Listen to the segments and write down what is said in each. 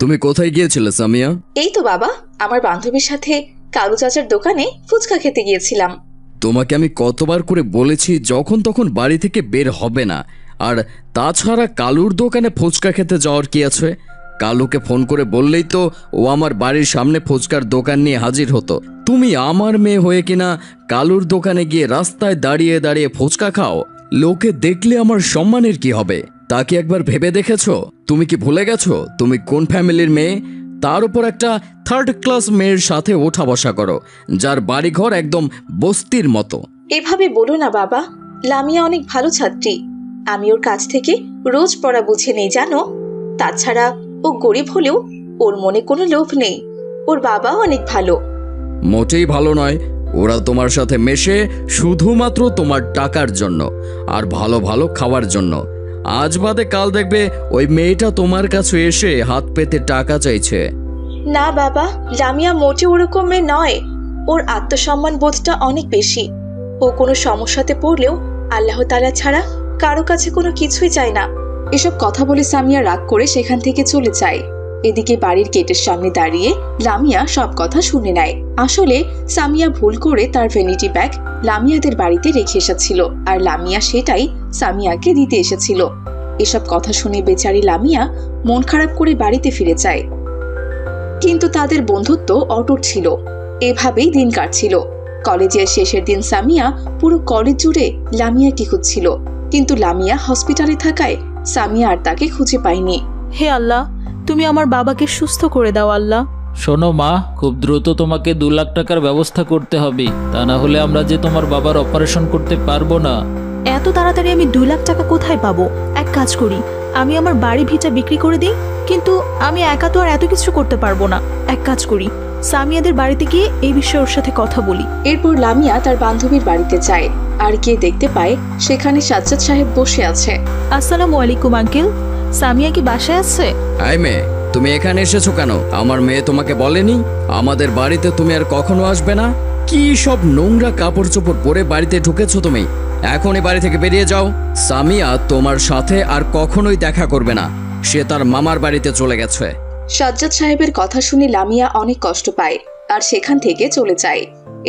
তুমি কোথায় গিয়েছিলে সামিয়া? এই তো বাবা, আমার বান্ধবীর সাথে কালু চাচার দোকানে ফুচকা খেতে গিয়েছিলাম। তোমাকে আমি কতবার করে বলেছি যখন তখন বাড়ি থেকে বের হবে না। আর তাছাড়া কালুর দোকানে ফুচকা খেতে যাওয়ার কি আছে? কালুকে ফোন করে বললেই তো ও আমার বাড়ির সামনে ফুচকার দোকান নিয়ে হাজির হতো। তুমি আমার মেয়ে হয়ে কিনা কালুর দোকানে গিয়ে রাস্তায় দাঁড়িয়ে দাঁড়িয়ে ফুচকা খাও? লোকে দেখলে আমার সম্মানের কি হবে তা কি একবার ভেবে দেখেছো? তুমি কি ভুলে গেছো তুমি কোন ফ্যামিলির মেয়ে? তার উপর একটা থার্ড ক্লাস মেয়ের সাথে ওঠা বসা করো, যার বাড়িঘর একদম বস্তির মতো। এভাবে বলো না বাবা, লামিয়া অনেক ভালো ছাত্রী। আমি ওর কাছ থেকে রোজ পড়া বুঝে নেই জানো। তাছাড়া ও গরিব হলেও ওর মনে কোনো লোভ নেই। ওর বাবাও অনেক ভালো। মোটেই ভালো নয়। ওরা তোমার সাথে মেশে শুধুমাত্র তোমার টাকার জন্য আর ভালো ভালো খাওয়ার জন্য। আজ বাদে কাল দেখবে ওই মেয়েটা তোমার কাছে এসে হাত পেতে টাকা চাইছে। না বাবা, লামিয়া মোটে ওরকম মেয়ে নয়। ওর আত্মসম্মান বোধটা অনেক বেশি। ও কোনো সমস্যাতে পড়লেও আল্লাহ তাআলা ছাড়া কারো কাছে কোনো কিছুই চায় না। এসব কথা বলে সামিয়া রাগ করে সেখান থেকে চলে যায়। এদিকে বাড়ির গেটের সামনে দাঁড়িয়ে লামিয়া সব কথা শুনে নেয়। আসলে সামিয়া ভুল করে তার ভ্যানিটি ব্যাগ লামিয়াদের বাড়িতে রেখে এসেছিল, আর লামিয়া সেটাই সামিয়াকে দিতে এসেছিল। এসব কথা শুনে বেচারি লামিয়া মন খারাপ করে বাড়িতে ফিরে যায়। কিন্তু তাদের বন্ধুত্ব অটুট ছিল। এভাবেই দিন কাটছিল। কলেজের শেষের দিন সামিয়া পুরো কলেজ জুড়ে লামিয়াকে খুঁজছিল, কিন্তু লামিয়া হসপিটালে থাকায় সামিয়া আর তাকে খুঁজে পায়নি। হে আল্লাহ, তুমি আমার বাবাকে সুস্থ করে দাও আল্লাহ। শোনো মা, খুব দ্রুত তোমাকে 2 লাখ টাকার ব্যবস্থা করতে হবে, তা না হলে আমরা যে তোমার বাবার অপারেশন করতে পারবো না। এত তাড়াতাড়ি আমি 2 লাখ টাকা কোথায় পাবো? এক কাজ করি, আমি আমার বাড়ি ভিটা বিক্রি করে দিই। কিন্তু আমি একা তো আর এত কিছু করতে পারবো না। এক কাজ করি, সামিয়াদের বাড়িতে গিয়ে এই বিষয়ে ওর সাথে কথা বলি। এরপর লামিয়া তার বান্ধবীর বাড়িতে যায়, আর গিয়ে দেখতে পায় সেখানে সাজ্জাদ সাহেব বসে আছে। আসসালামু আলাইকুম আঙ্কেল, সামিয়া কি বাসায় আছে? আই মেয়ে, তুমি এখানে এসেছো কেন? আমার মেয়ে তোমাকে বলেনি আমাদের বাড়িতে তুমি আর কখনো আসবে না? কি সব নোংরা কাপড় চোপড় পরে বাড়িতে ঢুকেছো তুমি? এখনই বাড়ি থেকে বেরিয়ে যাও। সামিয়া তোমার সাথে আর কখনোই দেখা করবে না। সে তার মামার বাড়িতে চলে গেছে। সাজ্জাদ সাহেবের কথা শুনে লামিয়া অনেক কষ্ট পায় আর সেখান থেকে চলে যায়।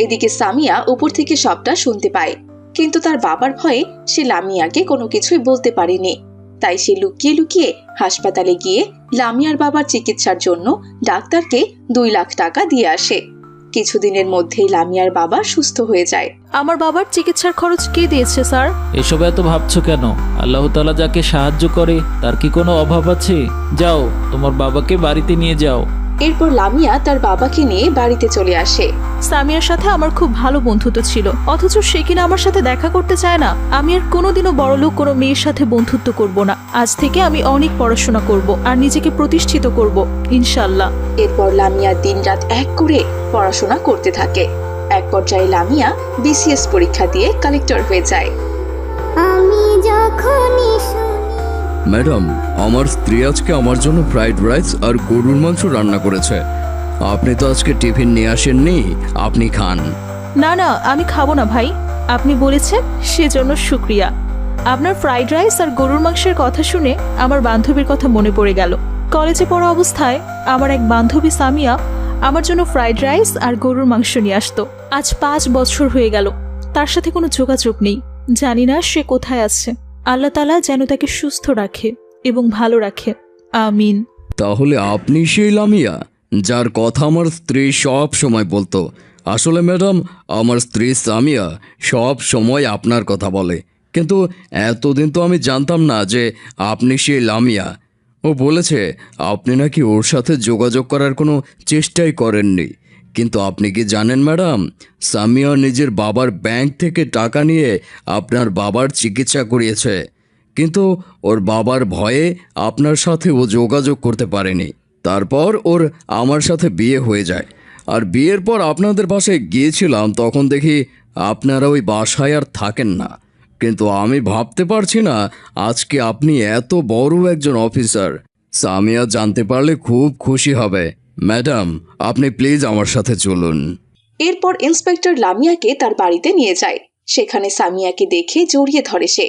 এদিকে সামিয়া উপর থেকে সবটা শুনতে পায়, কিন্তু তার বাবার ভয়ে সে লামিয়াকে কোনো কিছুই বলতে পারেনি। তাই সে লুকিয়ে লুকিয়ে হাসপাতালে গিয়ে লামিয়ার বাবার চিকিৎসার জন্য ডাক্তারকে 2 লাখ টাকা দিয়ে আসে। কিছুদিনের মধ্যেই লামিয়ার বাবা সুস্থ হয়ে যায়। আমার বাবার চিকিৎসার খরচ কে দিয়েছে স্যার? এসব এত ভাবছো কেন? আল্লাহ তাআলা যাকে সাহায্য করে তার কি কোনো অভাব আছে? যাও, তোমার বাবাকে বাড়িতে নিয়ে যাও। এরপর লামিয়া তার বাবাকে নিয়ে বাড়িতে চলে আসে। সামিয়ার সাথে আমার খুব ভালো বন্ধুত্ব ছিল, অথচ সে কিনা আমার সাথে দেখা করতে চায় না। আমি আর কোনোদিনও বড়লোক কোনো মেয়ের সাথে বন্ধুত্ব করব না। আজ থেকে আমি অনেক পড়াশোনা করব আর নিজেকে প্রতিষ্ঠিত করব ইনশাআল্লাহ। এরপর লামিয়া দিনরাত এক করে পড়াশোনা করতে থাকে। এক পর্যায়ে লামিয়া বিসিএস পরীক্ষা দিয়ে কালেক্টর হয়ে যায়। আমি যখনই ম্যাডাম, আমার স্ত্রী আজকে আমার জন্য ফ্রাইড রাইস আর গরুর মাংস রান্না করেছে। আপনি তো আজকে টিফিন নিয়ে আসেননি, আপনি খান। না না, আমি খাবো না ভাই। আপনি বলেছেন সেজন্য শুক্রিয়া। আপনার ফ্রাইড রাইস আর গরুর মাংসের কথা শুনে আমার বান্ধবীর কথা মনে পড়ে গেল। কলেজে পড়া অবস্থায় আমার এক বান্ধবী সামিয়া আমার জন্য ফ্রাইড রাইস আর গরুর মাংস নিয়ে আসতো। আজ 5 বছর হয়ে গেল, তার সাথে কোনো যোগাযোগ নেই। জানি না সে কোথায় আছে। আল্লাহ তাআলা যেন তাকে সুস্থ রাখে এবং ভালো রাখে, আমিন। তাহলে আপনি সেই লামিয়া যার কথা আমার স্ত্রী সব সময় বলতো? আসলে ম্যাডাম, আমার স্ত্রী সামিয়া সব সময় আপনার কথা বলে, কিন্তু এতদিন তো আমি জানতাম না যে আপনি সেই লামিয়া। ও বলেছে আপনি নাকি ওর সাথে যোগাযোগ করার কোনো চেষ্টাই করেননি। কিন্তু আপনি কি জানেন ম্যাডাম, সামিয়া নিজের বাবার ব্যাংক থেকে টাকা নিয়ে আপনার বাবার চিকিৎসা করিয়েছে, কিন্তু ওর বাবার ভয়ে আপনার সাথে ও যোগাযোগ করতে পারেনি। তারপর ওর আমার সাথে বিয়ে হয়ে যায়, আর বিয়ের পর আপনাদের বাসায় গিয়েছিলাম, তখন দেখি আপনারা ওই বাসায় আর থাকেন না। কিন্তু আমি ভাবতে পারছি না আজকে আপনি এত বড় একজন অফিসার। সামিয়া জানতে পারলে খুব খুশি হবে। ম্যাডাম, আপনি প্লিজ আমার সাথে চলুন। এরপর ইন্সপেক্টর লামিয়াকে তার বাড়িতে নিয়ে যায়। সেখানে সামিয়াকে দেখে জড়িয়ে ধরে সে,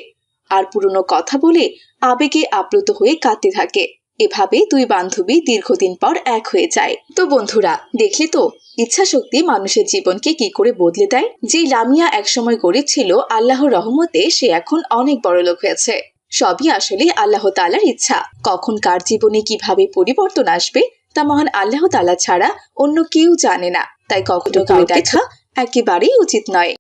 আর পুরনো কথা বলে আবেগে আপ্লুত হয়ে কাঁদতে থাকে। এভাবে দুই বান্ধবী দীর্ঘদিন পর এক হয়ে যায়। তো বন্ধুরা, দেখলি তো ইচ্ছা শক্তি মানুষের জীবনকে কি করে বদলে দেয়। যে লামিয়া একসময় গরিব ছিল, আল্লাহর রহমতে সে এখন অনেক বড় লোক হয়েছে। সবই আসলে আল্লাহ তাআলার ইচ্ছা। কখন কার জীবনে কিভাবে পরিবর্তন আসবে তা মহান আল্লাহ তাআলা ছাড়া অন্য কেউ জানে না। তাই কখনো কাউকে দেখা একেবারেই উচিত নয়।